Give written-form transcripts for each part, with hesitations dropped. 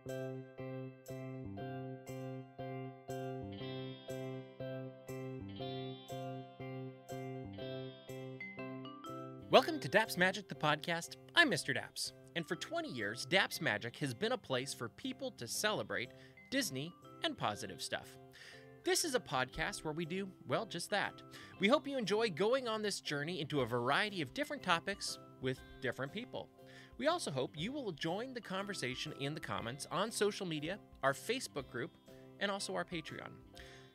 Welcome to Daps Magic, the podcast. I'm Mr. Daps, and for 20 years, Daps Magic has been a place for people to celebrate Disney and positive stuff. This is a podcast where we do, well, just that. We hope you enjoy going on this journey into a variety of different topics with different people. We also hope you will join the conversation in the comments on social media, our Facebook group, and also our Patreon.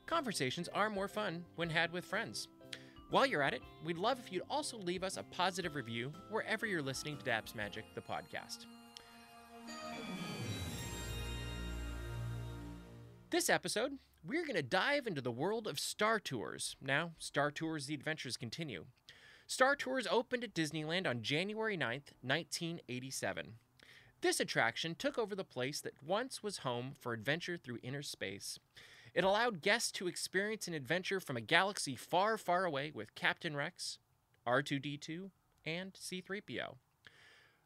Conversations are more fun when had with friends. While you're at it, we'd love if you'd also leave us a positive review wherever you're listening to Daps Magic, the podcast. This episode, we're going to dive into the world of Star Tours. Now, Star Tours The Adventures continue. Star Tours opened at Disneyland on January 9th, 1987. This attraction took over the place that once was home for adventure through inner space. It allowed guests to experience an adventure from a galaxy far, far away with Captain Rex, R2-D2, and C-3PO.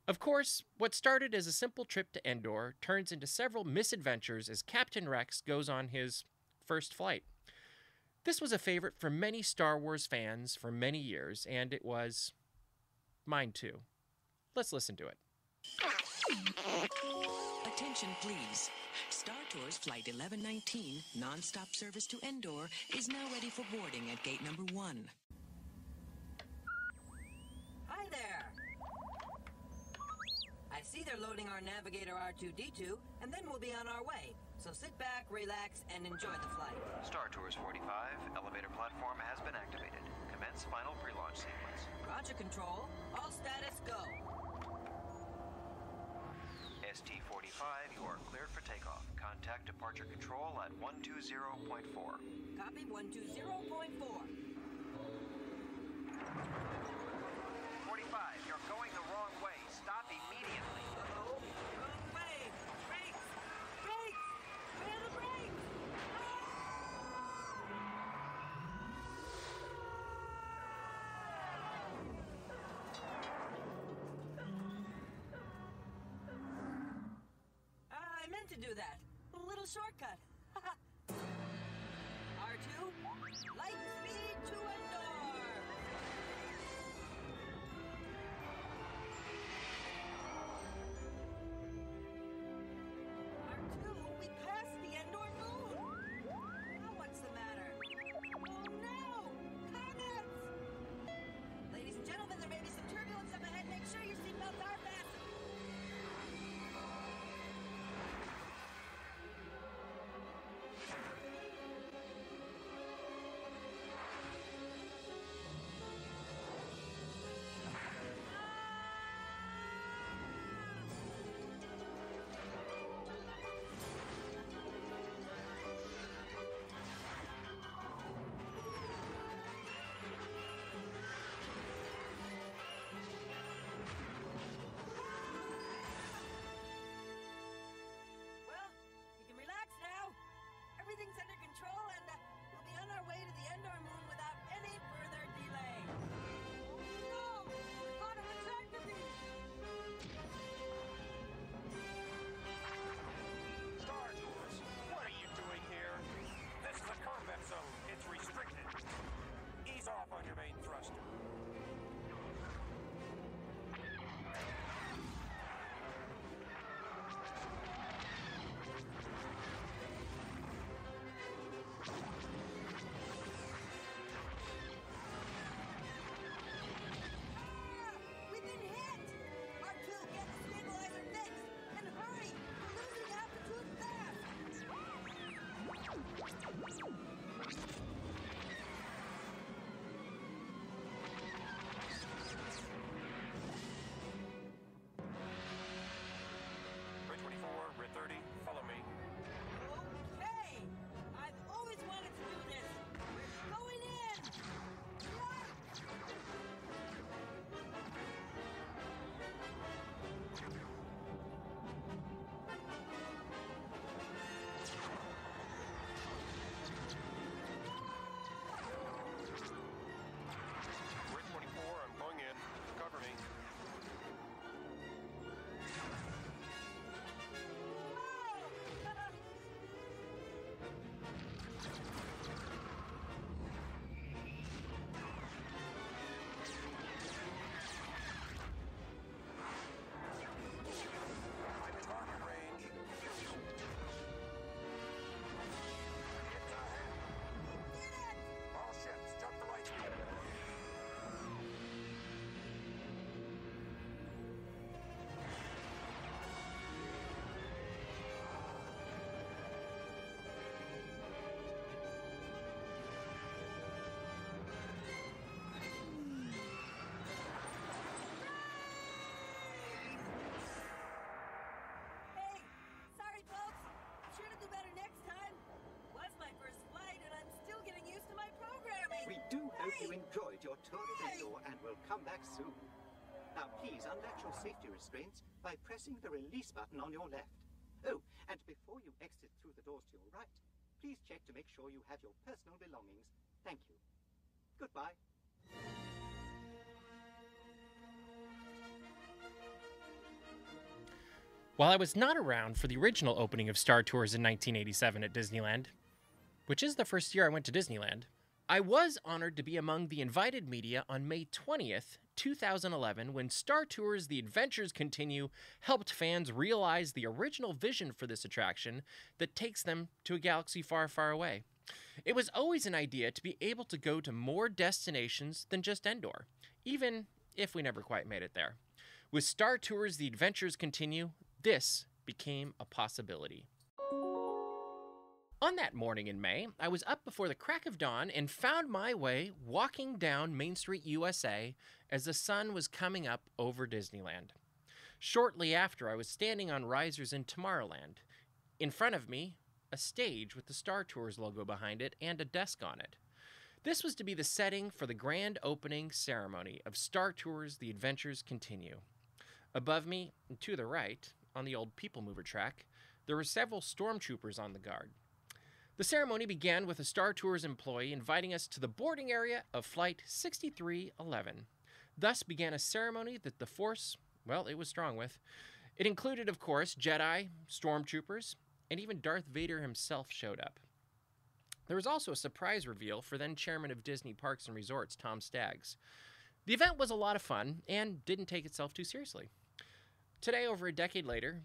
Of course, what started as a simple trip to Endor turns into several misadventures as Captain Rex goes on his first flight. This was a favorite for many Star Wars fans for many years, and it was mine too. Let's listen to it. Attention, please. Star Tours Flight 1119, non-stop service to Endor, is now ready for boarding at gate number 1. Hi there! I see they're loading our navigator R2-D2, and then we'll be on our way. So sit back, relax, and enjoy the flight. Star Tours 45, elevator platform has been activated. Commence final pre-launch sequence. Roger, Control. All status, go. ST-45, you are cleared for takeoff. Contact departure control at 120.4. Copy 120.4. 45, you're going the wrong way. Stop immediately. Uh-oh. Wrong way. Brakes! Brakes! Where are the brakes? I meant to do that. A little shortcut. R2, light speed to Endor! R2, we passed the Endor moon! Now what's the matter? Oh no! Comets! Ladies and gentlemen, there may be some turbulence up ahead. Make sure your seatbelts are fastened. better next time. Was my first flight, and I'm still getting used to my programming. We do hope you enjoyed your tour of Endor and will come back soon. Now please unlatch your safety restraints by pressing the release button on your left. Oh, and before you exit through the doors to your right, please check to make sure you have your personal belongings. Thank you. Goodbye. While I was not around for the original opening of Star Tours in 1987 at Disneyland, which is the first year I went to Disneyland, I was honored to be among the invited media on May 20th, 2011, when Star Tours The Adventures Continue helped fans realize the original vision for this attraction that takes them to a galaxy far, far away. It was always an idea to be able to go to more destinations than just Endor, even if we never quite made it there. With Star Tours The Adventures Continue, this became a possibility. On that morning in May, I was up before the crack of dawn and found my way walking down Main Street, USA, as the sun was coming up over Disneyland. Shortly after, I was standing on risers in Tomorrowland. In front of me, a stage with the Star Tours logo behind it and a desk on it. This was to be the setting for the grand opening ceremony of Star Tours The Adventures Continue. Above me, and to the right, on the old People Mover track, there were several stormtroopers on the guard. The ceremony began with a Star Tours employee inviting us to the boarding area of Flight 6311. Thus began a ceremony that the Force, well, it was strong with. It included, of course, Jedi, stormtroopers, and even Darth Vader himself showed up. There was also a surprise reveal for then Chairman of Disney Parks and Resorts, Tom Staggs. The event was a lot of fun and didn't take itself too seriously. Today, over a decade later,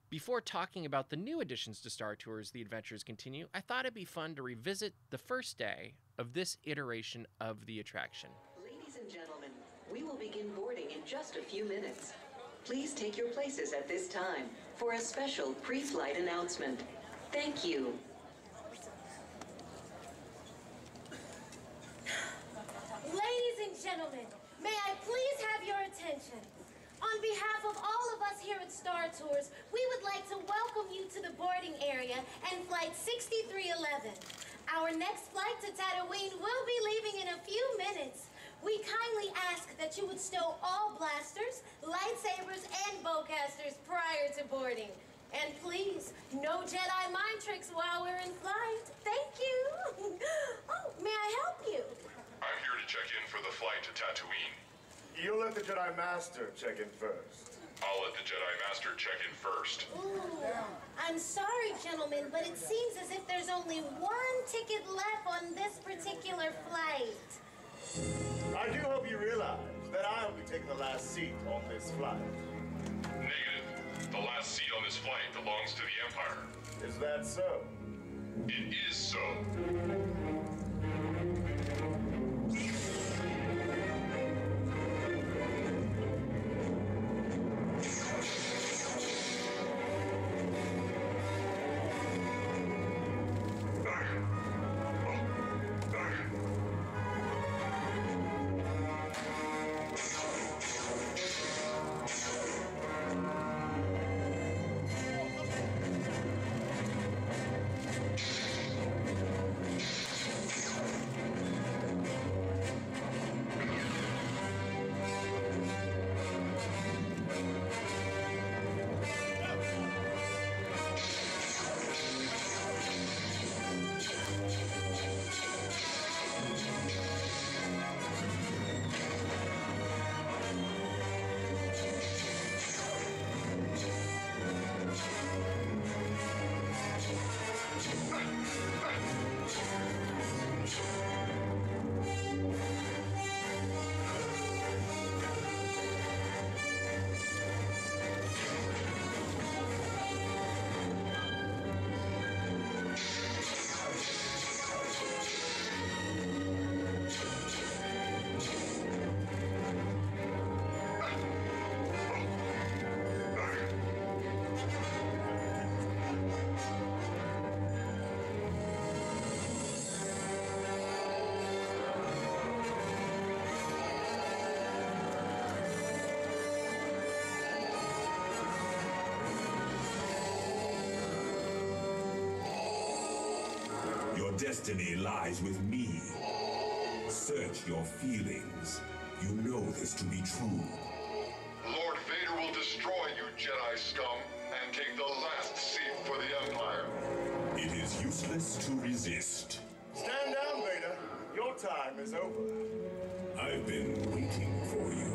before talking about the new additions to Star Tours The Adventures Continue, I thought it'd be fun to revisit the first day of this iteration of the attraction. Ladies and gentlemen, we will begin boarding in just a few minutes. Please take your places at this time for a special pre-flight announcement. Thank you. Ladies and gentlemen, may I please have your attention? On behalf of all of us here at Star Tours, we would like to welcome you to the boarding area and Flight 6311. Our next flight to Tatooine will be leaving in a few minutes. We kindly ask that you would stow all blasters, lightsabers, and bowcasters prior to boarding. And please, no Jedi mind tricks while we're in flight. Thank you. Oh, may I help you? I'm here to check in for the flight to Tatooine. You'll let the Jedi Master check in first. I'll let the Jedi Master check in first. Ooh, I'm sorry, gentlemen, but it seems as if there's only one ticket left on this particular flight. I do hope you realize that I will be taking the last seat on this flight. Negative. The last seat on this flight belongs to the Empire. Is that so? It is so. Your destiny lies with me. Search your feelings. You know this to be true. Lord Vader will destroy you, Jedi scum, and take the last seat for the Empire. It is useless to resist. Stand down, Vader. Your time is over. I've been waiting for you.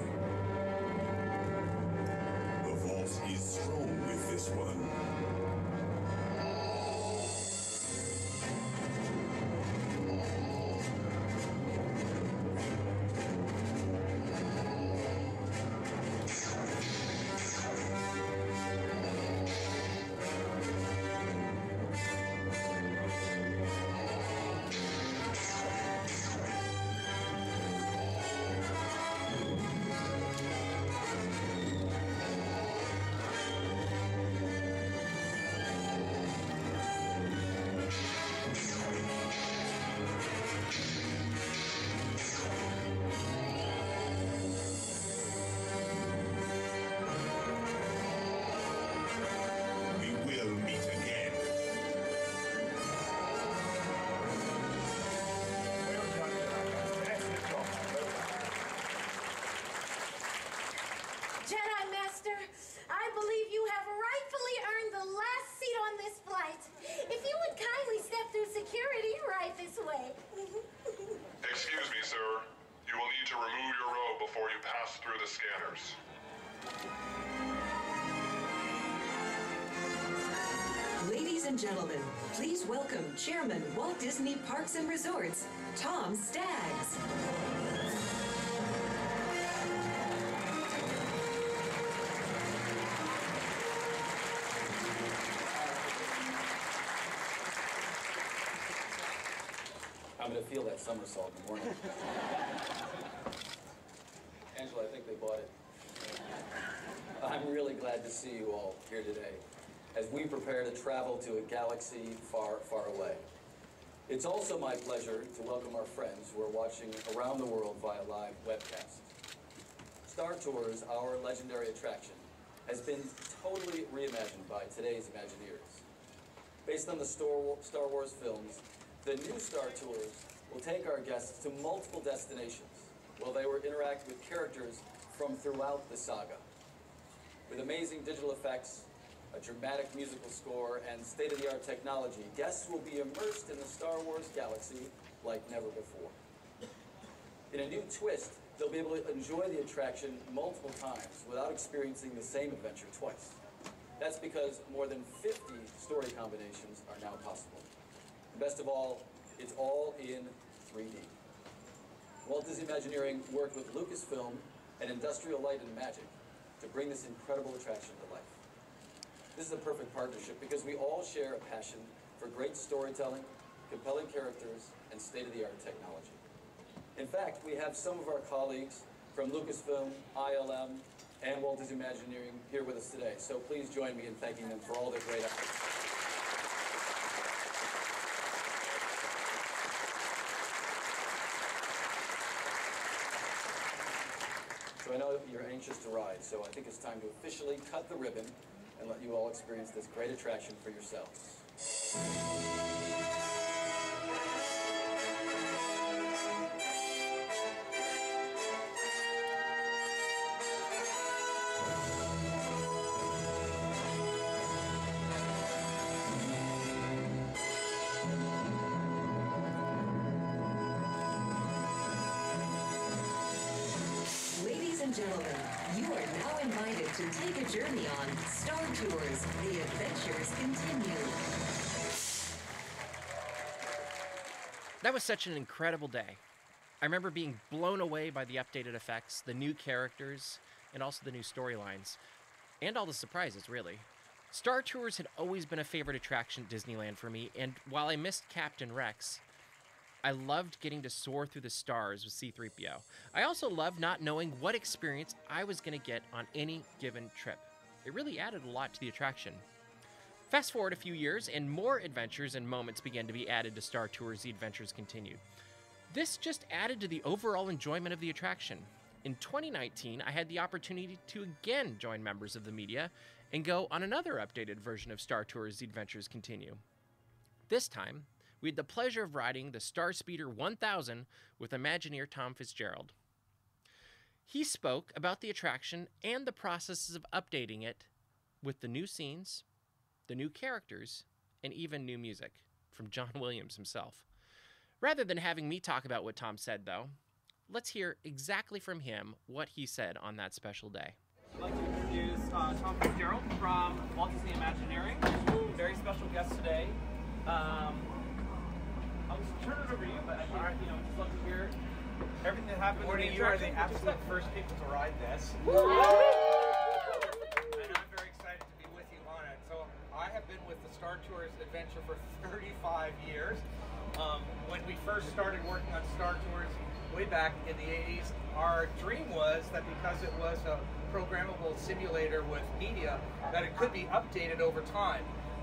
The Force is strong with this one. Jedi Master, I believe you have rightfully earned the last seat on this flight. If you would kindly step through security right this way. Excuse me, sir. You will need to remove your robe before you pass through the scanners. Ladies and gentlemen, please welcome Chairman Walt Disney Parks and Resorts, Tom Staggs. I'm going to feel that somersault in the morning. Angela, I think they bought it. I'm really glad to see you all here today as we prepare to travel to a galaxy far, far away. It's also my pleasure to welcome our friends who are watching around the world via live webcast. Star Tours, our legendary attraction, has been totally reimagined by today's Imagineers. Based on the Star Wars films, the new Star Tours will take our guests to multiple destinations while they will interact with characters from throughout the saga. With amazing digital effects, a dramatic musical score, and state-of-the-art technology, guests will be immersed in the Star Wars galaxy like never before. In a new twist, they'll be able to enjoy the attraction multiple times without experiencing the same adventure twice. That's because more than 50 story combinations are now possible. And best of all, it's all in 3D. Walt Disney Imagineering worked with Lucasfilm and Industrial Light and Magic to bring this incredible attraction to life. This is a perfect partnership because we all share a passion for great storytelling, compelling characters, and state-of-the-art technology. In fact, we have some of our colleagues from Lucasfilm, ILM, and Walt Disney Imagineering here with us today. So please join me in thanking them for all their great efforts. So I know you're anxious to ride, so I think it's time to officially cut the ribbon and let you all experience this great attraction for yourselves. Ladies and gentlemen, you are now invited to take a journey on Star Tours. The adventures continue. That was such an incredible day. I remember being blown away by the updated effects, the new characters, and also the new storylines. And all the surprises, really. Star Tours had always been a favorite attraction at Disneyland for me, and while I missed Captain Rex, I loved getting to soar through the stars with C-3PO. I also loved not knowing what experience I was going to get on any given trip. It really added a lot to the attraction. Fast forward a few years, and more adventures and moments began to be added to Star Tours. The adventures continued. This just added to the overall enjoyment of the attraction. In 2019, I had the opportunity to again join members of the media and go on another updated version of Star Tours. The adventures continue. This time, we had the pleasure of riding the Starspeeder 1000 with Imagineer Tom Fitzgerald. He spoke about the attraction and the processes of updating it with the new scenes, the new characters, and even new music from John Williams himself. Rather than having me talk about what Tom said, though, let's hear exactly from him what he said on that special day. I'd like to introduce Tom Fitzgerald from Walt Disney Imagineering. Very special guest today. I'll just turn it over to you, but I think, just love to hear everything that happened. Good morning. You are the absolute first people to ride this. Woo! And I'm very excited to be with you on it. So I have been with the Star Tours adventure for 35 years. When we first started working on Star Tours way back in the 80s, our dream was that because it was a programmable simulator with media, that it could be updated over time.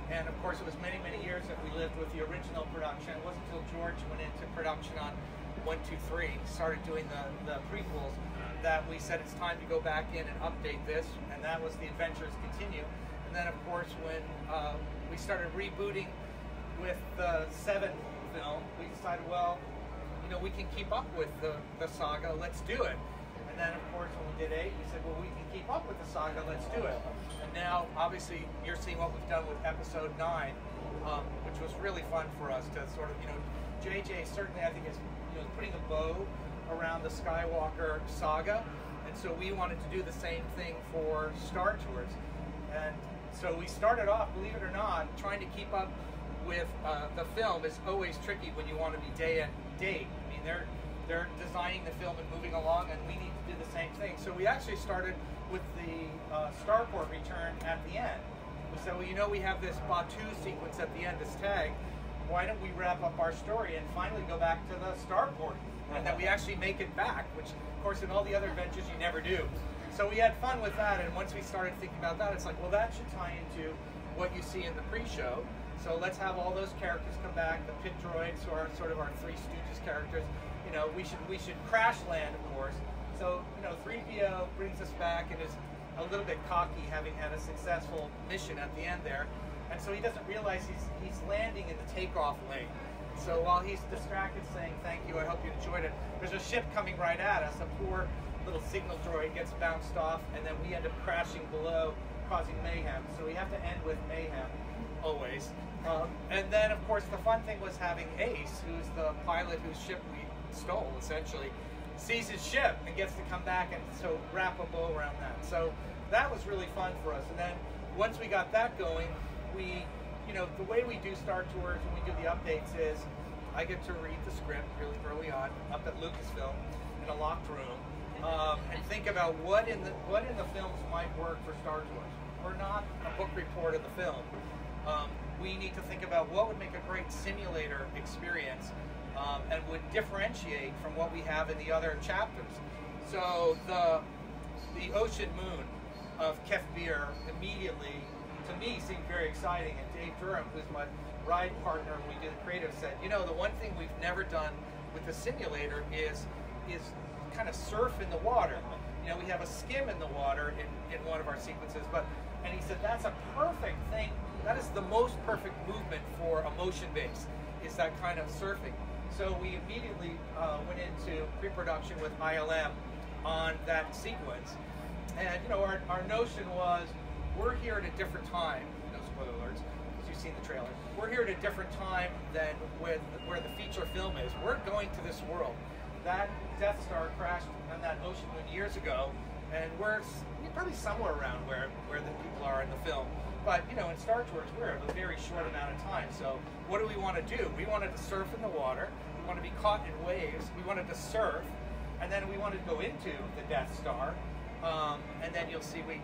And of course, it was many, many years that we lived with the original production. It wasn't until George went into production on 1, 2, 3, started doing the prequels, that we said it's time to go back in and update this, and that was The Adventures Continue. And then, of course, when we started rebooting with the 7th film, we decided, well, we can keep up with the saga, let's do it. And then, of course, when we did 8, we said, well, we can keep up with the saga, let's do it. And now, obviously, you're seeing what we've done with Episode 9, which was really fun for us to sort of, JJ certainly, I think, is putting a bow around the Skywalker saga, and so we wanted to do the same thing for Star Tours. And so we started off, believe it or not, trying to keep up with the film is always tricky when you want to be day and date. I mean, they're designing the film and moving along, and we need to do the same thing. So we actually started with the Starport return at the end. We said, well, we have this Batu sequence at the end, this tag. Why don't we wrap up our story and finally go back to the Starport, and that we actually make it back, which, of course, in all the other adventures you never do. So we had fun with that, and once we started thinking about that, it's like, well, that should tie into what you see in the pre-show. So let's have all those characters come back, the pit droids, who are sort of our Three Stooges characters. We should crash land, of course. So, 3PO brings us back and is a little bit cocky, having had a successful mission at the end there. And so he doesn't realize he's landing in the takeoff lane. So while he's distracted saying, thank you, I hope you enjoyed it, there's a ship coming right at us. A poor little signal droid gets bounced off, and then we end up crashing below, causing mayhem. So we have to end with mayhem, always. And then, of course, the fun thing was having Ace, who's the pilot whose ship we stole, essentially, sees his ship and gets to come back and so wrap a bow around that. So that was really fun for us. And then once we got that going, we, the way we do Star Tours when we do the updates is I get to read the script really early on up at Lucasfilm in a locked room and think about what in the films might work for Star Tours. We're not a book report of the film. We need to think about what would make a great simulator experience and would differentiate from what we have in the other chapters. So the Ocean Moon of Kef Bir immediately, to me, seemed very exciting. And Dave Durham, who's my ride partner when we did the creative, said, the one thing we've never done with the simulator is kind of surf in the water. We have a skim in the water in one of our sequences, and he said that's a perfect thing. That is the most perfect movement for a motion base, is that kind of surfing. So we immediately went into pre-production with ILM on that sequence. And our notion was, we're here at a different time, no spoiler alerts, because you've seen the trailer. We're here at a different time than where the feature film is. We're going to this world. That Death Star crashed on that ocean moon years ago, and we're probably somewhere around where the people are in the film. But, in Star Tours, we're a very short amount of time. So what do we want to do? We wanted to surf in the water. We wanted to be caught in waves. We wanted to surf. And then we wanted to go into the Death Star. And then you'll see we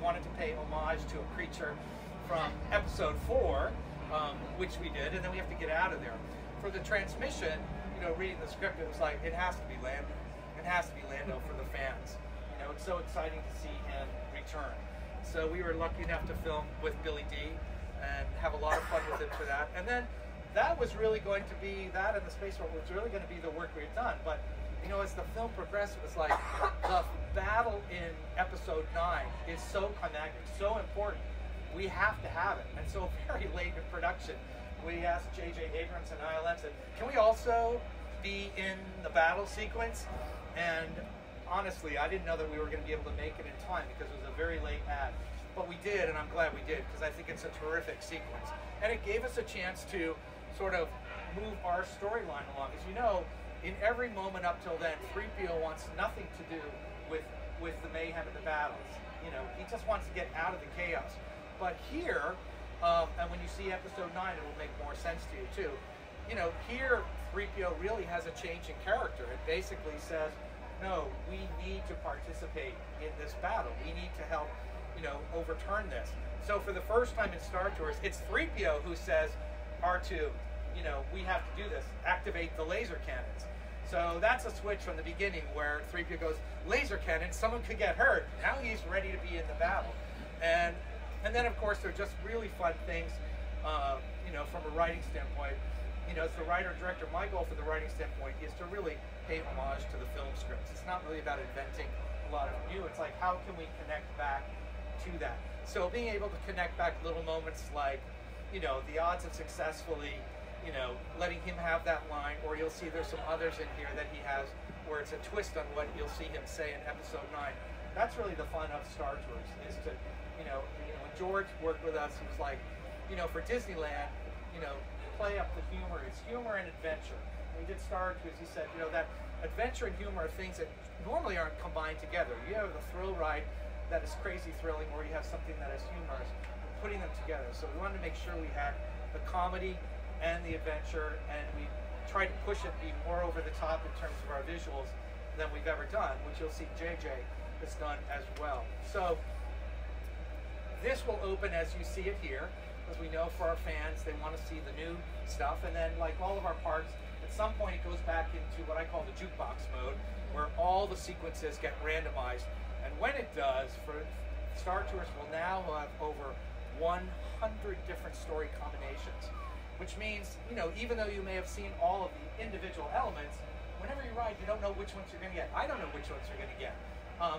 wanted to pay homage to a creature from Episode 4, which we did. And then we have to get out of there. For the transmission, reading the script, it was like, it has to be Lando. It has to be Lando for the fans. It's so exciting to see him return. So we were lucky enough to film with Billy D and have a lot of fun with it for that. And then that was really going to be, that and the Space War was really going to be the work we had done. But, as the film progressed, it was like the battle in Episode 9 is so climactic, so important, we have to have it. And so very late in production, we asked J.J. Abrams and ILM, said, can we also be in the battle sequence? And honestly, I didn't know that we were going to be able to make it in time because it was a very late ad. But we did, and I'm glad we did, because I think it's a terrific sequence. And it gave us a chance to sort of move our storyline along. As you know, in every moment up till then, 3PO wants nothing to do with the mayhem and the battles. You know, he just wants to get out of the chaos. But here, and when you see episode 9, it will make more sense to you too. You know, here 3PO really has a change in character. It basically says, no, we need to participate in this battle. We need to help, you know, overturn this. So for the first time in Star Tours, it's 3PO who says, R2, you know, we have to do this. Activate the laser cannons. So that's a switch from the beginning where 3PO goes, laser cannon, someone could get hurt. Now he's ready to be in the battle. And then, of course, they're just really fun things, you know, from a writing standpoint. You know, as the writer-director, my goal for the writing standpoint is to really pay homage to the film scripts. It's not really about inventing a lot of new. It's like, how can we connect back to that? So being able to connect back little moments like, you know, the odds of successfully, you know, letting him have that line, or you'll see there's some others in here that he has where it's a twist on what you'll see him say in episode 9. That's really the fun of Star Tours, is to, you know, when George worked with us, he was like, you know, for Disneyland, you know, play up the humor. It's humor and adventure. When we did Star Tours, he said, you know, that adventure and humor are things that normally aren't combined together. You have the thrill ride that is crazy thrilling, or you have something that is humorous, putting them together. So we wanted to make sure we had the comedy and the adventure, and we tried to push it, be more over the top in terms of our visuals than we've ever done, which you'll see JJ has done as well. So this will open as you see it here, because we know for our fans, they want to see the new stuff. And then, like all of our parks, at some point it goes back into what I call the jukebox mode, where all the sequences get randomized. And when it does, for Star Tours will now have over 100 different story combinations, which means, you know, even though you may have seen all of the individual elements, whenever you ride, you don't know which ones you're going to get. I don't know which ones you're going to get.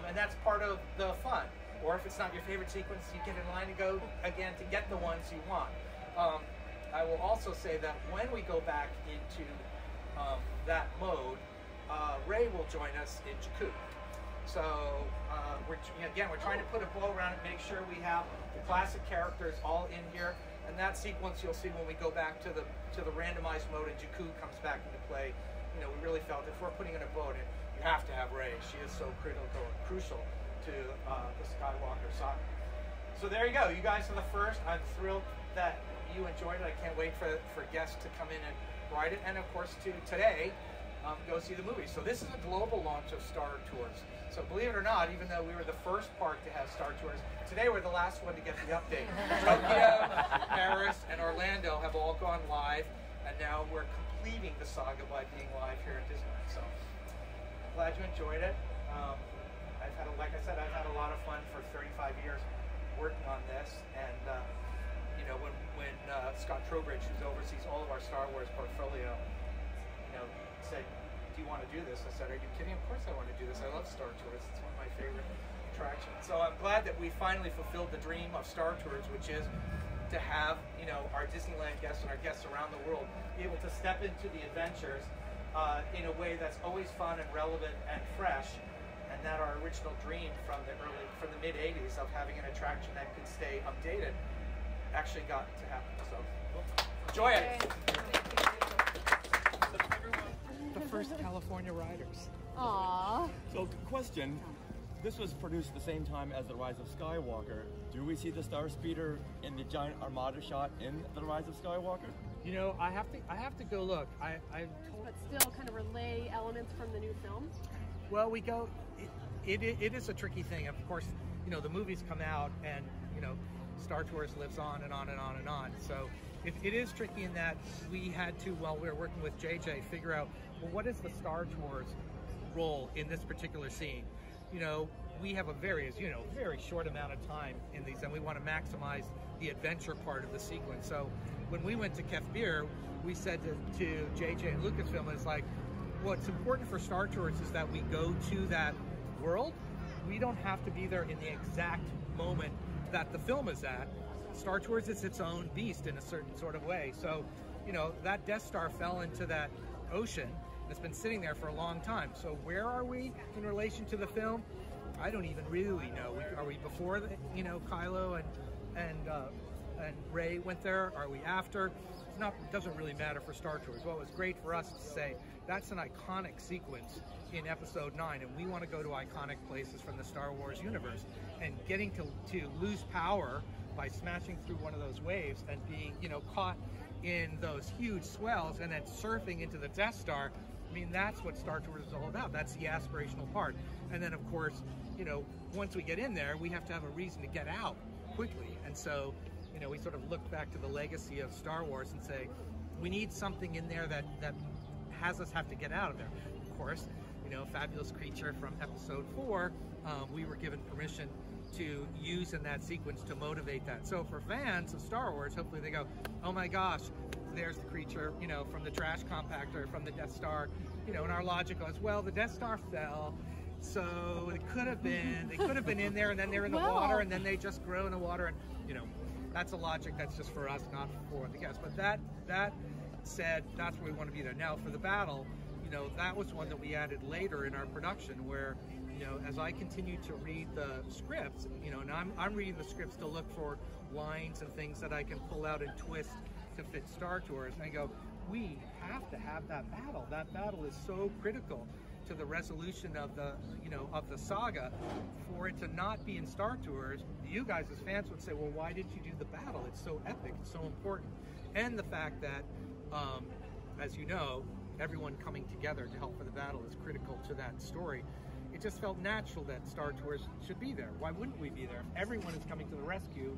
And that's part of the fun. Or if it's not your favorite sequence, you get in line to go again to get the ones you want. I will also say that when we go back into that mode, Ray will join us in Jakku. So we're trying to put a bow around it, make sure we have the classic characters all in here. And that sequence you'll see when we go back to the randomized mode and Jakku comes back into play. You know, we really felt if we're putting in a bow in, you have to have Ray. She is so crucial to the Skywalker saga. So there you go. You guys are the first. I'm thrilled that you enjoyed it. I can't wait for guests to come in and ride it. And of course, today, go see the movie. So this is a global launch of Star Tours. So believe it or not, even though we were the first park to have Star Tours, today we're the last one to get the update. Tokyo, Paris, and Orlando have all gone live, and now we're completing the saga by being live here at Disneyland. So glad you enjoyed it. Like I said, I've had a lot of fun for 35 years working on this, and you know, when Scott Trowbridge, who oversees all of our Star Wars portfolio, you know, said, "Do you want to do this?" I said, "Are you kidding? Of course I want to do this. I love Star Tours. It's one of my favorite attractions." So I'm glad that we finally fulfilled the dream of Star Tours, which is to have, you know, our Disneyland guests and our guests around the world be able to step into the adventures in a way that's always fun and relevant and fresh. And that our original dream from the mid 80s of having an attraction that could stay updated actually got to happen. So enjoy it. The first California riders. Aww. So question, this was produced at the same time as The Rise of Skywalker. Do we see the Star Speeder in the giant armada shot in The Rise of Skywalker? You know, I have to go look. But still kind of relay elements from the new film? Well, we go. It is a tricky thing. Of course, you know, the movies come out, and you know, Star Tours lives on and on and on and on. So it is tricky in that we had to, while we were working with JJ, figure out, well, what is the Star Tours role in this particular scene? You know, we have a very short amount of time in these, and we want to maximize the adventure part of the sequence. So when we went to Kef Bir, we said to JJ and Lucasfilm, it's like, what's important for Star Tours is that we go to that world. We don't have to be there in the exact moment that the film is at. Star Tours is its own beast in a certain sort of way. So, you know, that Death Star fell into that ocean. It's been sitting there for a long time. So where are we in relation to the film? I don't even really know. Are we before, Kylo and Rey went there? Are we after? It doesn't really matter for Star Tours. What was great for us to say, that's an iconic sequence in Episode 9, and we want to go to iconic places from the Star Wars universe. And getting to lose power by smashing through one of those waves and being, caught in those huge swells and then surfing into the Death Star, I mean, that's what Star Tours is all about. That's the aspirational part. And then, of course, once we get in there, we have to have a reason to get out quickly. And so, we sort of look back to the legacy of Star Wars and say, we need something in there that has us have to get out of there. Of course, Fabulous Creature from Episode 4, we were given permission to use in that sequence to motivate that. So for fans of Star Wars, hopefully they go, oh my gosh, there's the creature, from the trash compactor, from the Death Star, and our logic goes, well, the Death Star fell, so they could have been in there, and then they're in the water, and then they just grow in the water, and, that's a logic that's just for us, not for the guests. But that said, that's where we want to be there. Now, for the battle, that was one that we added later in our production, where, as I continue to read the scripts, and I'm reading the scripts to look for lines and things that I can pull out and twist to fit Star Tours, and I go, we have to have that battle. That battle is so critical to the resolution of the saga. For it to not be in Star Tours, you guys as fans would say, well, why did you do the battle? It's so epic, it's so important. And the fact that, as you know, everyone coming together to help for the battle is critical to that story. It just felt natural that Star Tours should be there. Why wouldn't we be there? If everyone is coming to the rescue,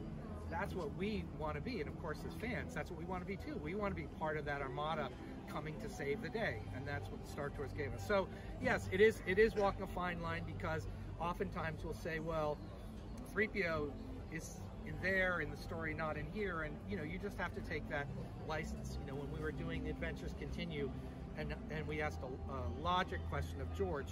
that's what we want to be. And of course, as fans, that's what we want to be too. We want to be part of that armada coming to save the day, and that's what Star Tours gave us. So yes, it is walking a fine line, because oftentimes we'll say, well, 3PO is in there in the story, not in here, and you just have to take that license. When we were doing Adventures Continue, and we asked a logic question of George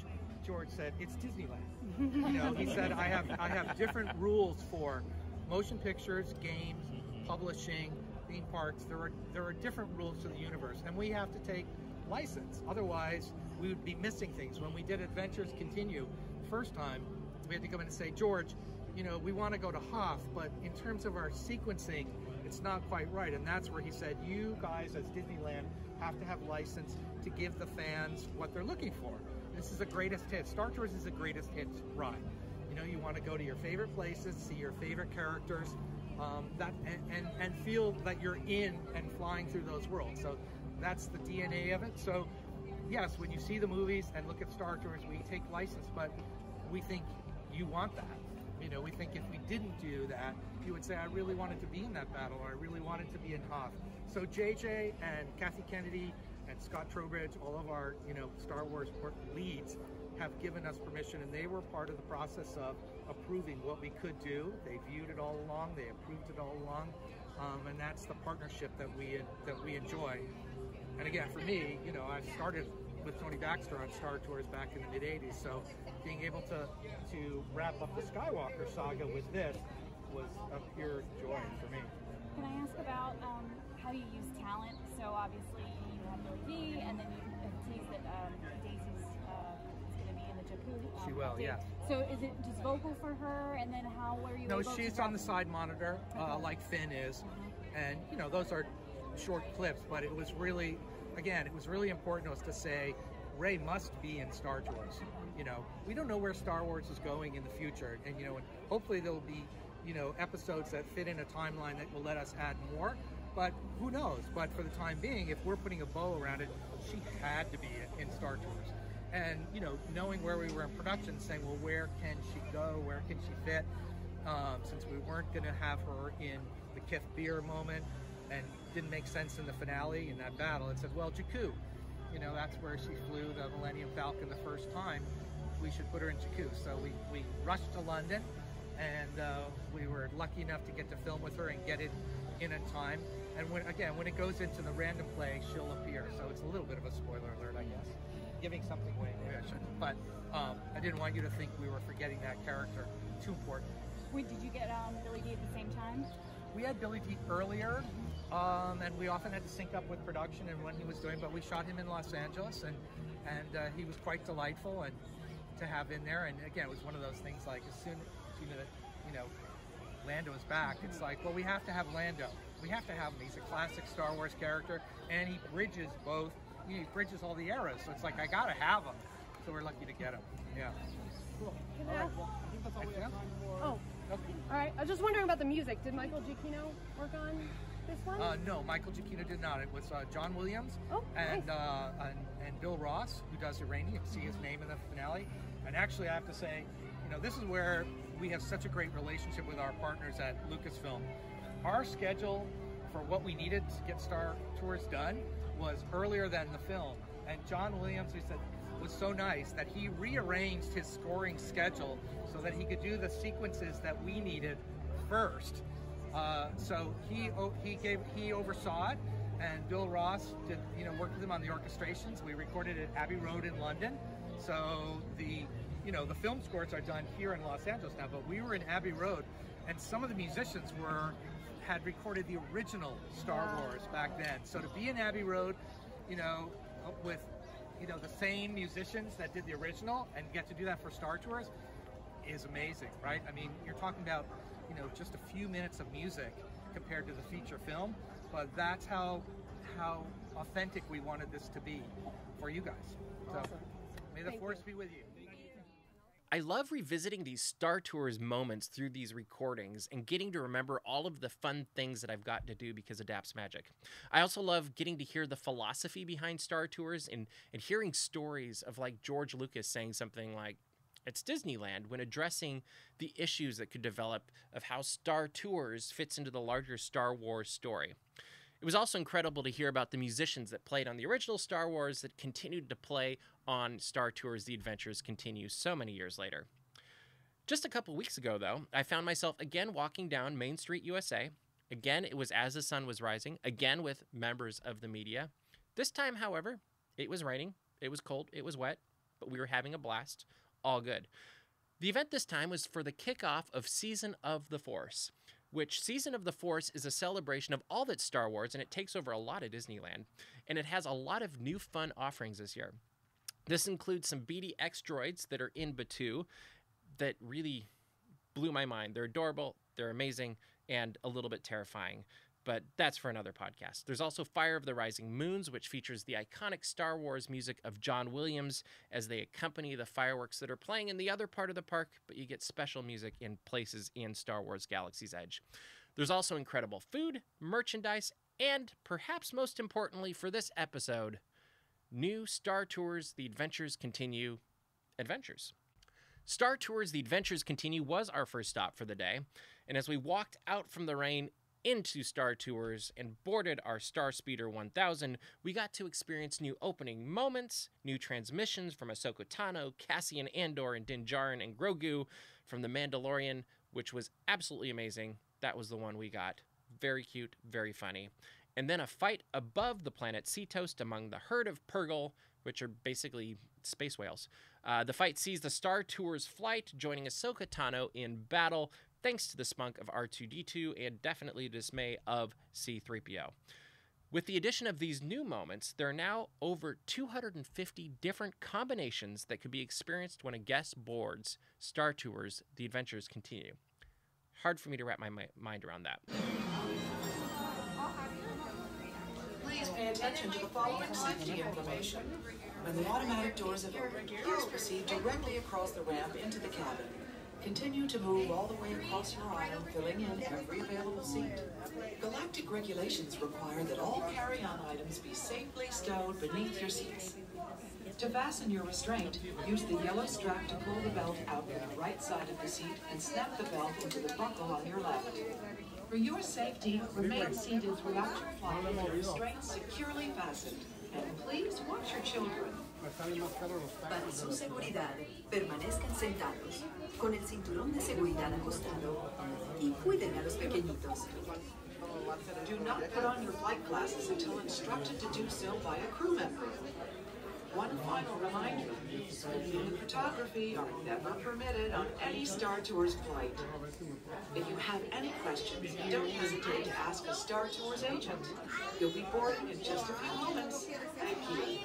said, it's Disneyland. He said, I have different rules for motion pictures, games, publishing, theme parks. There are different rules to the universe, and we have to take license. Otherwise, we would be missing things. When we did Adventures Continue first time, we had to come in and say, George, we want to go to Hoth, but in terms of our sequencing, it's not quite right. And that's where he said, you guys as Disneyland have to have license to give the fans what they're looking for. This is the greatest hit. Star Tours is the greatest hits ride. You want to go to your favorite places, see your favorite characters, and feel that you're in and flying through those worlds. So that's the DNA of it. So yes, when you see the movies and look at Star Tours, we take license, but we think you want that. We think if we didn't do that, you would say, I really wanted to be in that battle, or I really wanted to be in Hoth. So JJ and Kathy Kennedy and Scott Trowbridge, all of our, Star Wars leads, have given us permission, and they were part of the process of approving what we could do. They viewed it all along, they approved it all along, and that's the partnership that we enjoy. And again, for me, I started with Tony Baxter on Star Tours back in the mid-'80s, so being able to wrap up the Skywalker saga with this was a pure joy for me. Can I ask about how you use talent? So obviously you have Millie V, and then you have teased that Daisy's going to be in the Jakku. She will, yeah. So is it just vocal for her, and then how were you able to... No, she's on the side monitor, like Finn is, and those are short clips, but it was really, again, it was really important to us to say, Rey must be in Star Tours. We don't know where Star Wars is going in the future, and and hopefully there'll be episodes that fit in a timeline that will let us add more, but who knows. But for the time being, if we're putting a bow around it, she had to be in Star Tours. And knowing where we were in production, saying, well, where can she go, where can she fit, since we weren't going to have her in the Kith Beer moment, and didn't make sense in the finale in that battle. It said, well, Jakku, that's where she flew the Millennium Falcon the first time. We should put her in Jakku. So we rushed to London, and we were lucky enough to get to film with her and get it in a time. And when it goes into the random play, she'll appear. So it's a little bit of a spoiler alert, I guess. Giving something away, maybe I shouldn't. But I didn't want you to think we were forgetting that character. Too important. Wait, did you get Billy D at the same time? we had Billy D earlier, and we often had to sync up with production and when he was doing, but we shot him in Los Angeles, and he was quite delightful and to have in there. And again, it was one of those things like as soon as you knew that, you know, Lando is back, it's like, well, we have to have Lando. We have to have him. He's a classic Star Wars character, and he bridges both. He bridges all the eras, so it's like I gotta have him. So we're lucky to get him. Yeah. Cool. Can I ask? Well, I think that's all we have time for. Oh. Okay. All right. I was just wondering about the music. Did Michael Giacchino work on this one? No, Michael Giacchino did not. It was John Williams and Bill Ross, who does Irani. You can see his name in the finale. And actually, I have to say, you know, this is where we have such a great relationship with our partners at Lucasfilm. Our schedule for what we needed to get Star Tours done was earlier than the film. And John Williams, who said, was so nice that he rearranged his scoring schedule so that he could do the sequences that we needed first. So he oversaw it, and Bill Ross did, you know, worked with him on the orchestrations. We recorded at Abbey Road in London. So the film scores are done here in Los Angeles now, but we were in Abbey Road, and some of the musicians had recorded the original Star Wars back then. So to be in Abbey Road, you know, with, you know, the same musicians that did the original and get to do that for Star Tours is amazing, right? I mean, you're talking about, you know, just a few minutes of music compared to the feature film, but that's how authentic we wanted this to be for you guys. So may the Force be with you. I love revisiting these Star Tours moments through these recordings and getting to remember all of the fun things that I've gotten to do because of Daps Magic. I also love getting to hear the philosophy behind Star Tours and hearing stories of like George Lucas saying something like, it's Disneyland, when addressing the issues that could develop of how Star Tours fits into the larger Star Wars story. It was also incredible to hear about the musicians that played on the original Star Wars that continued to play on Star Tours The Adventures Continue so many years later. Just a couple weeks ago, though, I found myself again walking down Main Street, USA. Again, it was as the sun was rising, again with members of the media. This time, however, it was raining, it was cold, it was wet, but we were having a blast. All good. The event this time was for the kickoff of Season of the Force, which Season of the Force is a celebration of all that's Star Wars, and it takes over a lot of Disneyland, and it has a lot of new fun offerings this year. This includes some BD-X droids that are in Batuu that really blew my mind. They're adorable, they're amazing, and a little bit terrifying, but that's for another podcast. There's also Fire of the Rising Moons, which features the iconic Star Wars music of John Williams as they accompany the fireworks that are playing in the other part of the park, but you get special music in places in Star Wars Galaxy's Edge. There's also incredible food, merchandise, and perhaps most importantly for this episode, new Star Tours The Adventures Continue adventures. Star Tours The Adventures Continue was our first stop for the day, and as we walked out from the rain into Star Tours and boarded our Star Speeder 1000, we got to experience new opening moments, new transmissions from Ahsoka Tano, Cassian Andor, and Din Djarin and Grogu from The Mandalorian, which was absolutely amazing. That was the one we got. Very cute, very funny. And then a fight above the planet Seatoast among the herd of Purrgil, which are basically space whales. The fight sees the Star Tours flight joining Ahsoka Tano in battle, thanks to the spunk of R2-D2 and definitely the dismay of C-3PO. With the addition of these new moments, there are now over 250 different combinations that could be experienced when a guest boards Star Tours The Adventures Continue. Hard for me to wrap my mind around that. Please pay attention to the following safety information. When the automatic doors have opened, please proceed directly across the ramp into the cabin. Continue to move all the way across your aisle, filling in every available seat. Galactic regulations require that all carry-on items be safely stowed beneath your seats. To fasten your restraint, use the yellow strap to pull the belt out from the right side of the seat and snap the belt into the buckle on your left. For your safety, remain seated throughout your flight with your restraints securely fastened. And please watch your children. Para su seguridad, permanezcan sentados, con el cinturón de seguridad ajustado, y cuiden a los pequeñitos. Do not put on your flight glasses until instructed to do so by a crew member. One final reminder, video and photography are never permitted on any Star Tours flight. If you have any questions, don't hesitate to ask a Star Tours agent. You'll be boarding in just a few moments. Thank you.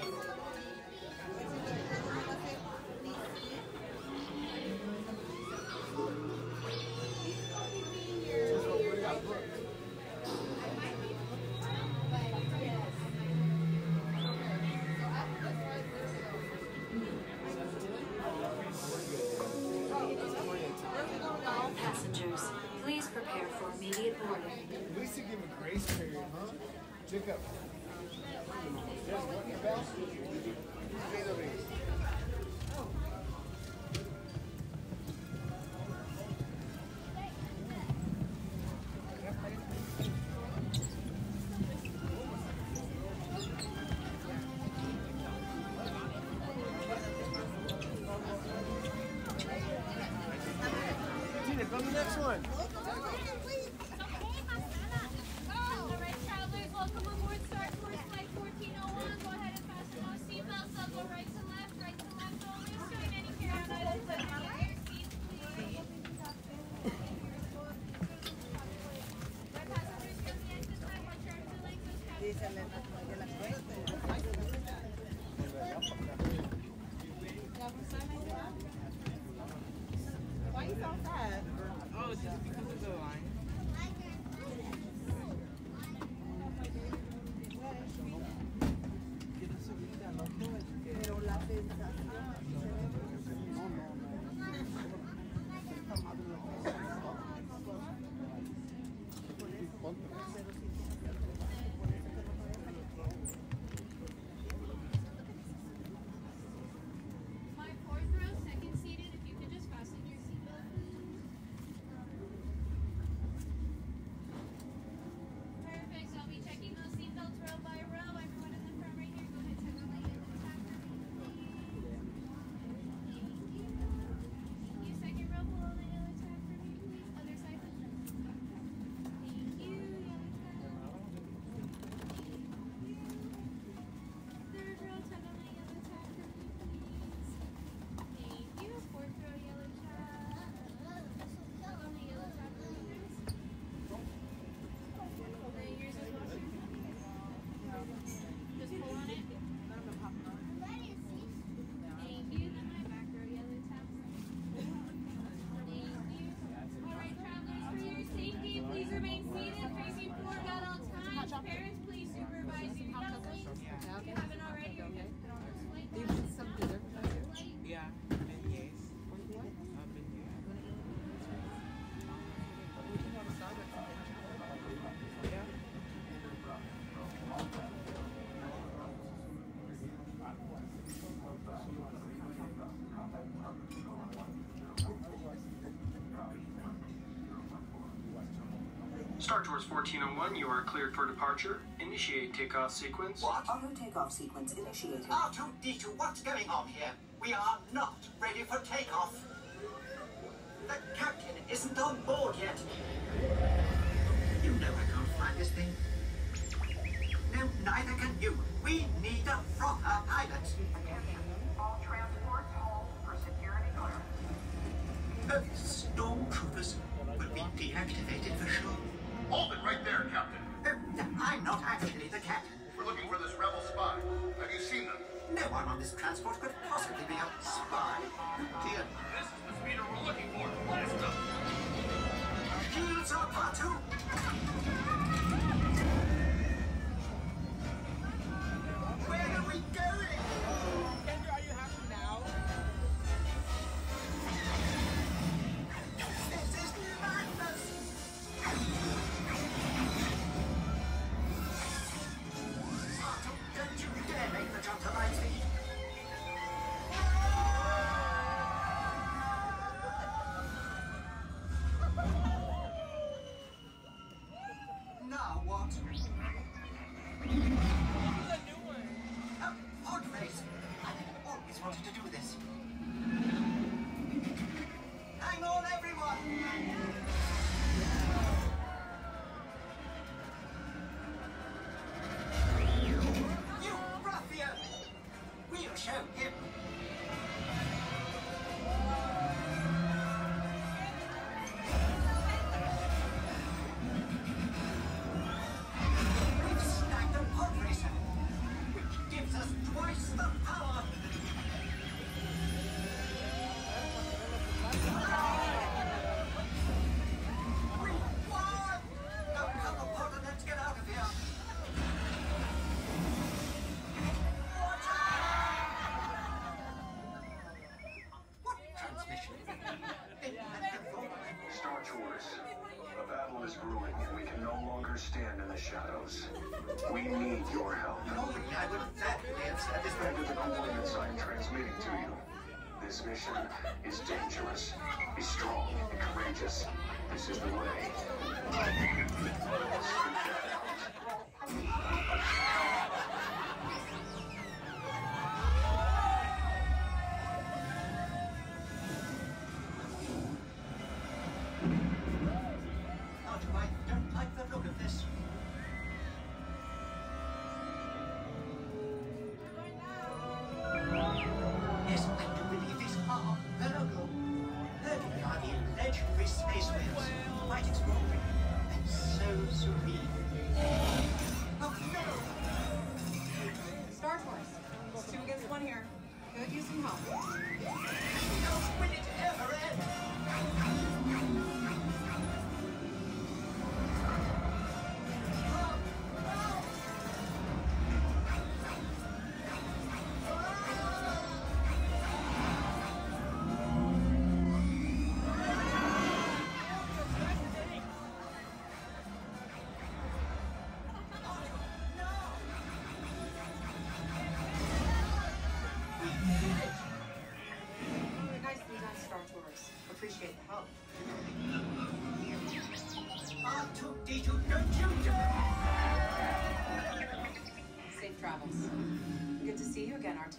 All passengers, please prepare for immediate boarding. At least to give a grace period, huh? Jacob. There's what in the bell? Tina, go to the next one. Alright, travelers, welcome aboard Star Tours Flight 1401. Go ahead and fasten those seatbelts. I'll go right to left only. Showing any carry-on items that are on your seats, please. Right, passengers, go to the exit time. Watch your arms and legs. Those Why are you so sad? Oh, just because of the line. My fourth row, second seated, if you could just fasten your seatbelt, please. Perfect, so I'll be checking those seatbelts row by row. Everyone in the front right here, go ahead, check the light in the back for me, please. Thank you. Second row below the yellow tag for me, please. Other side, please. Thank you, yellow tag. Third row, tag on the yellow tag for me, please. Thank you. Fourth row, yellow tag. Tag on the yellow tag for me, please. Then yours as well, sir. Just pull on it. Thank you. Then my back row, yellow tag for me. Thank you. All right, travelers, for your safety, please remain seated facing forward at all times. Parents, please supervise your younglings. If you haven't already, you're good to put on this flight. Yeah, beignets. Star Tours 1401, you are cleared for departure. Initiate takeoff sequence. What? Auto takeoff sequence initiated. R2-D2, what's going on here? We are not ready for takeoff. The captain isn't on board yet. You know I can't fly this thing. No, neither can you. We need a proper pilot. Attention, all transports hold for security clearance. Stormtroopers will be deactivated for sure. Hold it right there, Captain. I'm not actually the captain. We're looking for this rebel spy. Have you seen them? No one on this transport could possibly be a spy. Dear. This is the speeder we're looking for. Blast them! Shields up, R2! Where are we going? Kendra, are you happy now? This is madness! R2, don't you dare make the jump to light speed! We need your help. Normally, I would gladly have said this. Enter the coordinates I'm transmitting to you. This mission is dangerous. Be strong and courageous. This is the way. I don't like the look of this. Yes, I do believe these are Virgo. Virgo are the legendary space whales. Quite extraordinary. And so serene. Oh, no! Star Tours. 2 against 1 here. Could use some help. No, will it ever end? Nicely done, Star Tours. Appreciate the help. R2-D2, don't you Safe travels. Good to see you again, R2.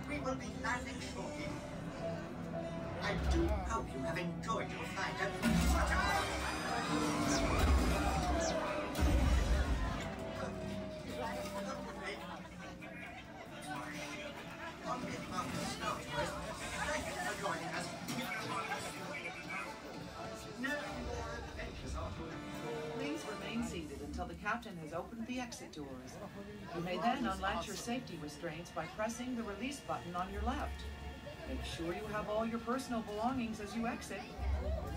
We will be landing shortly. I do hope you have enjoyed your flight. On behalf of Star Tours, thank you for joining us. No more adventures, R2. Please remain seated until the captain has opened the exit doors. You may then unlatch your safety restraints by pressing the release button on your left. Make sure you have all your personal belongings as you exit.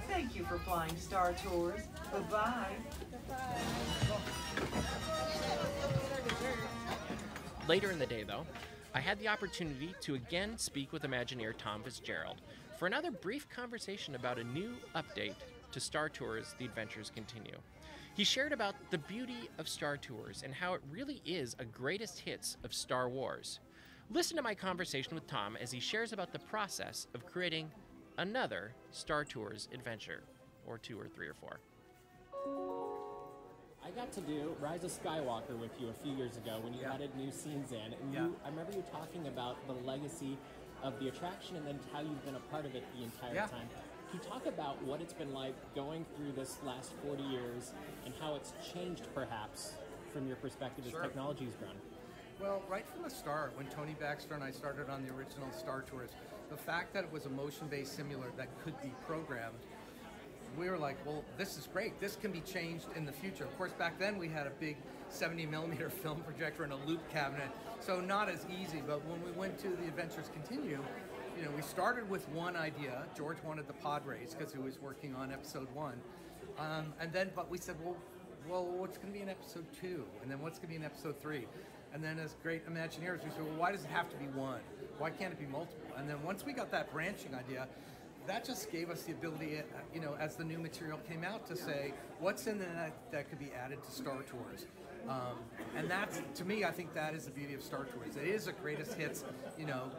Thank you for flying Star Tours. Bye-bye. Later in the day, though, I had the opportunity to again speak with Imagineer Tom Fitzgerald for another brief conversation about a new update to Star Tours The Adventures Continue. He shared about the beauty of Star Tours and how it really is a greatest hits of Star Wars. Listen to my conversation with Tom as he shares about the process of creating another Star Tours adventure, or 2 or 3 or 4. I got to do Rise of Skywalker with you a few years ago when you added new scenes in, and I remember you talking about the legacy of the attraction and then how you've been a part of it the entire time. Can you talk about what it's been like going through this last 40 years and how it's changed, perhaps, from your perspective as technology has grown? Well, right from the start, when Tony Baxter and I started on the original Star Tours, the fact that it was a motion-based simulator that could be programmed, we were like, well, this is great. This can be changed in the future. Of course, back then we had a big 70mm film projector and a loop cabinet, so not as easy. But when we went to The Adventures Continue, you know, we started with one idea. George wanted the pod race because he was working on episode 1. But we said, well, what's going to be in episode 2? And then what's going to be in episode 3? And then as great Imagineers, we said, well, why does it have to be one? Why can't it be multiple? And then once we got that branching idea, that just gave us the ability, you know, as the new material came out, to say, what's in there that could be added to Star Tours? And that's, to me, I think that is the beauty of Star Tours. It is a greatest hits, you know,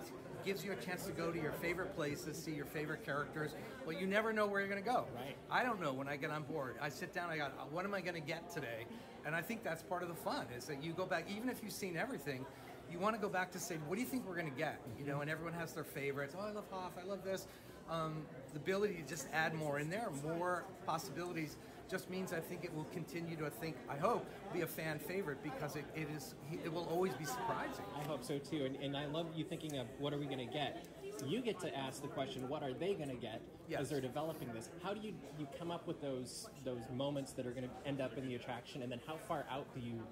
gives you a chance to go to your favorite places, see your favorite characters, but you never know where you're going to go. Right. I don't know when I get on board. I sit down, I got, what am I going to get today? And I think that's part of the fun, is that you go back, even if you've seen everything, you want to go back to say, what do you think we're going to get? You know, and everyone has their favorites. Oh, I love Hoth, I love this. The ability to just add more in there, more possibilities, just means I think it will continue to, I hope, be a fan favorite, because it will always be surprising. I hope so too, and I love you thinking of what are we going to get. You get to ask the question, what are they going to get as they're developing this? How do you come up with those moments that are going to end up in the attraction, and then how far out do you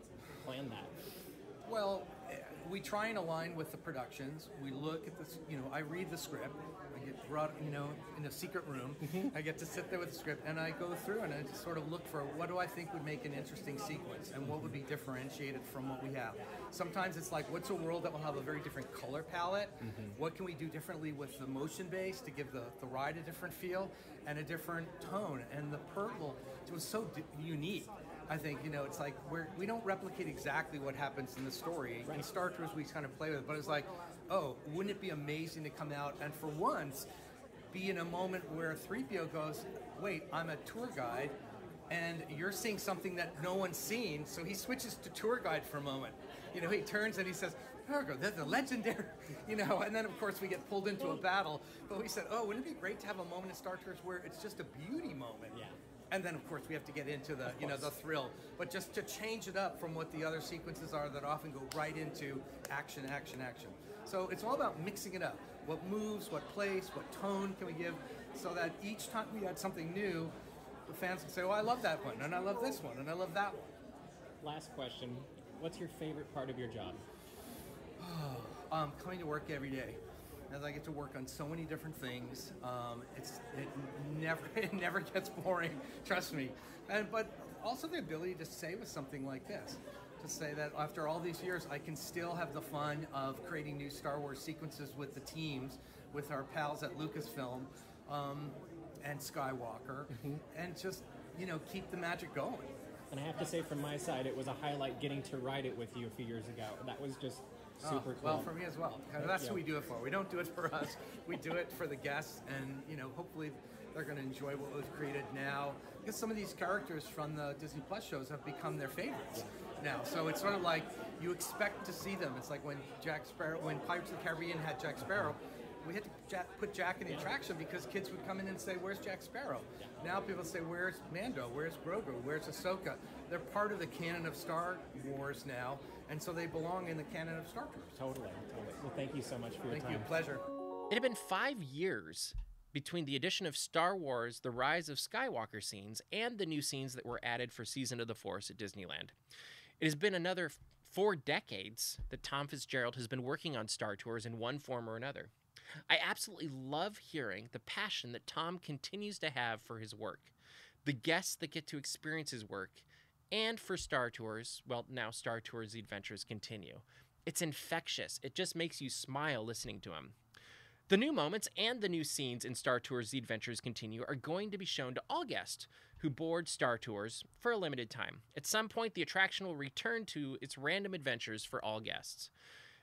plan that? Well, we try and align with the productions. We look at this, you know, I read the script. I get brought, in a secret room. I get to sit there with the script, and I go through and I just sort of look for what do I think would make an interesting sequence, and what would be differentiated from what we have. Sometimes it's like, what's a world that will have a very different color palette? What can we do differently with the motion base to give the ride a different feel and a different tone? And the purple was so unique. I think, it's like we don't replicate exactly what happens in the story. In Star Tours, we kind of play with it, but it's like, oh, wouldn't it be amazing to come out and for once be in a moment where 3PO goes, wait, I'm a tour guide, and you're seeing something that no one's seen, so he switches to tour guide for a moment. He turns and he says, Virgo, they're the legendary, and then of course we get pulled into a battle, but we said, oh, wouldn't it be great to have a moment in Star Tours where it's just a beauty moment? Yeah. And then, of course, we have to get into the, the thrill. But just to change it up from what the other sequences are that often go right into action, action, action. So it's all about mixing it up. What moves, what place, what tone can we give, so that each time we add something new, the fans can say, oh, I love that one, and I love this one, and I love that one. Last question. What's your favorite part of your job? Coming to work every day. As I get to work on so many different things, it never gets boring. Trust me. But also the ability to say with something like this, to say that after all these years, I can still have the fun of creating new Star Wars sequences with the teams, with our pals at Lucasfilm and Skywalker, and just keep the magic going. And I have to say, from my side, it was a highlight getting to ride it with you a few years ago. That was just super cool. Well, for me as well. That's who we do it for. We don't do it for us. We do it for the guests, and hopefully they're going to enjoy what we've created now. Because some of these characters from the Disney Plus shows have become their favorites now. So it's sort of like you expect to see them. It's like when Pirates of the Caribbean had Jack Sparrow, we had to put Jack in the attraction because kids would come in and say, where's Jack Sparrow? Now people say, where's Mando? Where's Grogu? Where's Ahsoka? They're part of the canon of Star Wars now, and so they belong in the canon of Star Tours. Totally. Well, thank you so much for your time. Thank you. Pleasure. It had been 5 years between the addition of Star Wars The Rise of Skywalker scenes and the new scenes that were added for Season of the Force at Disneyland. It has been another 4 decades that Tom Fitzgerald has been working on Star Tours in one form or another. I absolutely love hearing the passion that Tom continues to have for his work, the guests that get to experience his work, and for Star Tours, well, now Star Tours The Adventures Continue. It's infectious. It just makes you smile listening to him. The new moments and the new scenes in Star Tours The Adventures Continue are going to be shown to all guests who board Star Tours for a limited time. At some point, the attraction will return to its random adventures for all guests.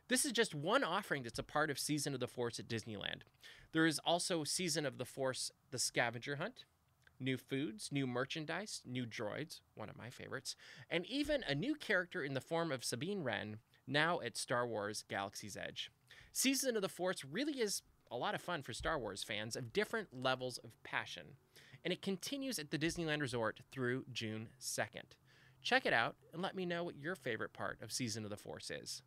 This is just one offering that's a part of Season of the Force at Disneyland. There is also Season of the Force The Scavenger Hunt, new foods, new merchandise, new droids, one of my favorites, and even a new character in the form of Sabine Wren, now at Star Wars Galaxy's Edge. Season of the Force really is a lot of fun for Star Wars fans of different levels of passion, and it continues at the Disneyland Resort through June 2nd. Check it out and let me know what your favorite part of Season of the Force is.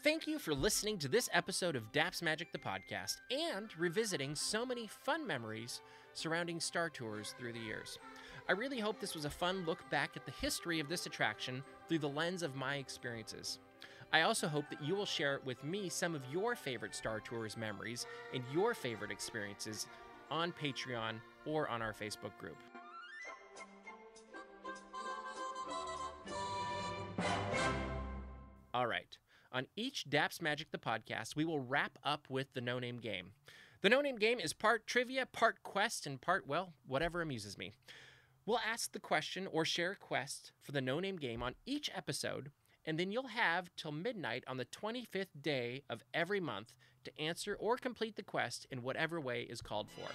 Thank you for listening to this episode of Daps Magic the Podcast and revisiting so many fun memories surrounding Star Tours through the years. I really hope this was a fun look back at the history of this attraction through the lens of my experiences. I also hope that you will share with me some of your favorite Star Tours memories and your favorite experiences on Patreon or on our Facebook group. All right. On each Daps Magic the Podcast, we will wrap up with the No Name Game. The No Name Game is part trivia, part quest, and part, well, whatever amuses me. We'll ask the question or share a quest for the No Name Game on each episode, and then you'll have till midnight on the 25th day of every month to answer or complete the quest in whatever way is called for.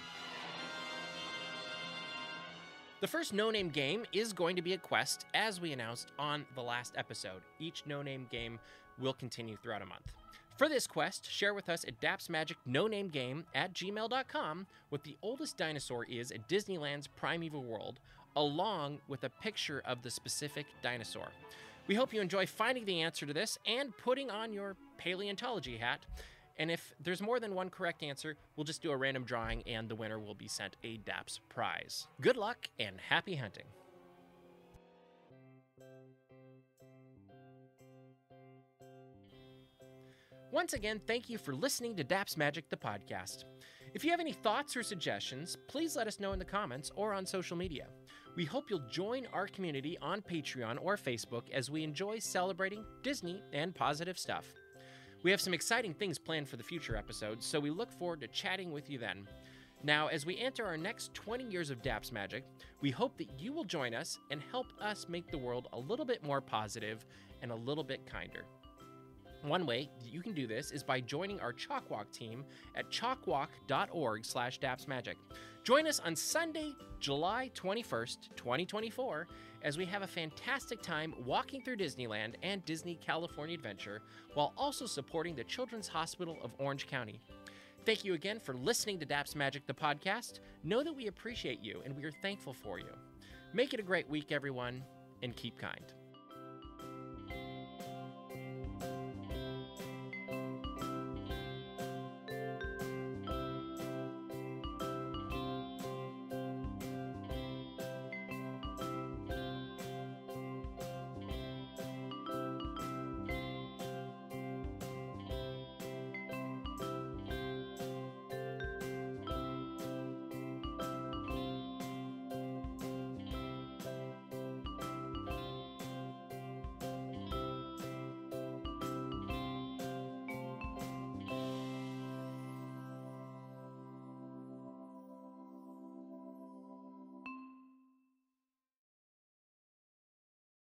The first No Name Game is going to be a quest, as we announced on the last episode. Each No Name Game will continue throughout a month. For this quest, share with us at dapsmagicnonamegame@gmail.com what the oldest dinosaur is at Disneyland's Primeval World, along with a picture of the specific dinosaur. We hope you enjoy finding the answer to this and putting on your paleontology hat. And if there's more than one correct answer, we'll just do a random drawing and the winner will be sent a Daps prize. Good luck and happy hunting. Once again, thank you for listening to Daps Magic, the podcast. If you have any thoughts or suggestions, please let us know in the comments or on social media. We hope you'll join our community on Patreon or Facebook as we enjoy celebrating Disney and positive stuff. We have some exciting things planned for the future episodes, so we look forward to chatting with you then. Now, as we enter our next 20 years of Daps Magic, we hope that you will join us and help us make the world a little bit more positive and a little bit kinder. One way that you can do this is by joining our Chalk Walk team at chalkwalk.org/dapsmagic. Join us on Sunday, July 21st, 2024, as we have a fantastic time walking through Disneyland and Disney California Adventure while also supporting the Children's Hospital of Orange County. Thank you again for listening to Daps Magic, the podcast. Know that we appreciate you and we are thankful for you. Make it a great week, everyone, and keep kind.